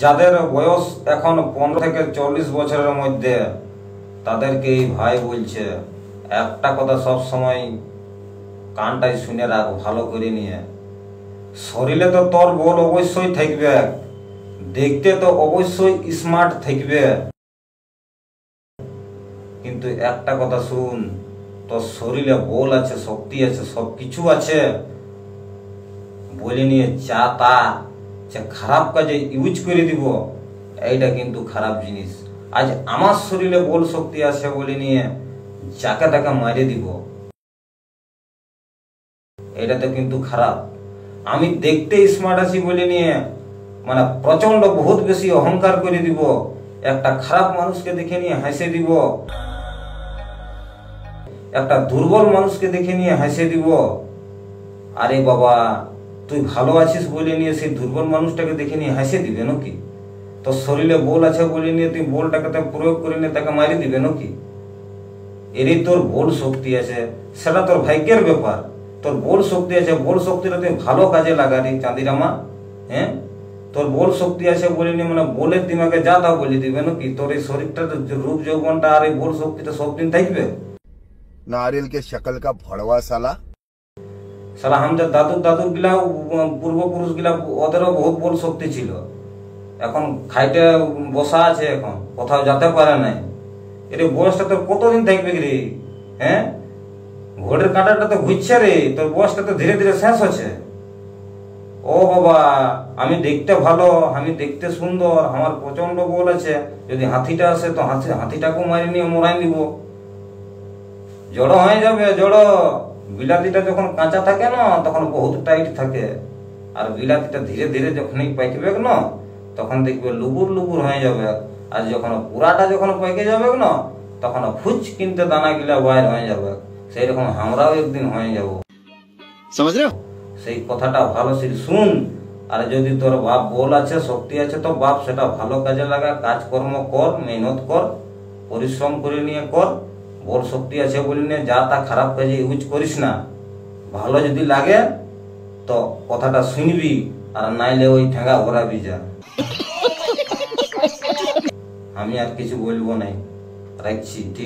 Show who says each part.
Speaker 1: যাদের বয়স এখন 15 থেকে 40 বছরের মধ্যে, তাদেরকে এই ভাই বলছে একটা কথা সব সময় কানটাই শুনে রাখ ভালো করে নিয়ে। শরীরে তো তোর বল অবশ্যই থাকবে, দেখতে তো অবশ্যই স্মার্ট থাকবে, কিন্তু একটা কথা শুন, তোর শরীরে বল আছে, শক্তি আছে, সব কিছু আছে বলে নিয়ে যা তা যে খারাপ কাজে ইউজ করে দিব, এইটা কিন্তু খারাপ জিনিস। আজ আমার শরীরে বল শক্তি আছে বলে নিয়ে যাকে তাকে মারিয়ে দিব, এটা তো কিন্তু খারাপ। আমি দেখতে স্মার্ট আছি বলে নিয়ে মানে প্রচন্ড বহুত বেশি অহংকার করে দিব, একটা খারাপ মানুষকে দেখে নিয়ে হাসে দিব, একটা দুর্বল মানুষকে দেখে নিয়ে হাসে দিব। আরে বাবা, তুই ভালো আছিস বলে নিয়ে সেই দুর্বল মানুষটাকে দেখে নিয়ে হাসে দিবে নাকি? তোর শরীরে বল আছে বলে নিয়ে তুই বলটাকে প্রয়োগ করে নিয়ে তাকে মারি দিবে নাকি? এরই তোর বল শক্তি আছে, সেটা তোর ভাগ্যের ব্যাপার। তোর বল শক্তি আছে, বল শক্তিটা তুই ভালো কাজে লাগালি চাঁদিরামা। হ্যাঁ, তোর বল শক্তি আছে বলে নিয়ে মানে বলের দিমাগে যা তা বলে দিবে নাকি? তোর এই শরীরটা, রূপ যৌবনটা আর এই বল শক্তিটা সব দিন থাকবে?
Speaker 2: नारियल के शक्ल का भड़वा साला
Speaker 1: সালা আমাদের দাদুর গিলা, পূর্বপুরুষ গিলা, ওদেরও বহুত বল শক্তি ছিল। এখন খাইতে বসা আছে, এখন কোথাও যেতে পারে নাই। এর বয়সটা তোর কতদিন থাকবে রে? হ্যাঁ, ঘোড়ের কাঁটাটা তো ঘুরছে রে, তোর বয়সটা তো ধীরে ধীরে শেষ হচ্ছে। ও বাবা, আমি দেখতে ভালো, আমি দেখতে সুন্দর, আমার প্রচন্ড বল আছে, যদি হাতিটা আসে তো হাতিটাকেও মারি নিয়ে মরাই নিব। জড়ো হয়ে যাবে, জড়ো। বিলাতিটা যখন কাঁচা থাকে না তখন বহুত টাইট থাকে, আর বিলাতিটা ধীরে ধীরে যখনই পাইকবে না তখন দেখবে লুবুর লুবুর হয়ে যাবে, আর যখন পুরাটা যখন পাইকে যাবে না তখন ফুচ কিনতে দানা গিলা বাইর হয়ে যাবে। সেই রকম আমরাও একদিন হয়ে যাব,
Speaker 2: समझ रहे हो?
Speaker 1: সেই কথাটা ভালো করে শুন। আর যদি তোর বাপ বল আছে, শক্তি আছে, তো বাপ সেটা ভালো কাজে লাগা, কাজকর্ম কর, মেহনত কর, পরিশ্রম করে নিয়ে কর। বল শক্তি আছে বলে নিয়ে যা তা খারাপ কাজে ইউজ করিস না। ভালো যদি লাগে তো কথাটা শুনবি, আর নাইলে ওই ঠেঙ্গা ভরাবি যা। আমি আর কিছু বলবো নাই, রাখছি। ঠিক।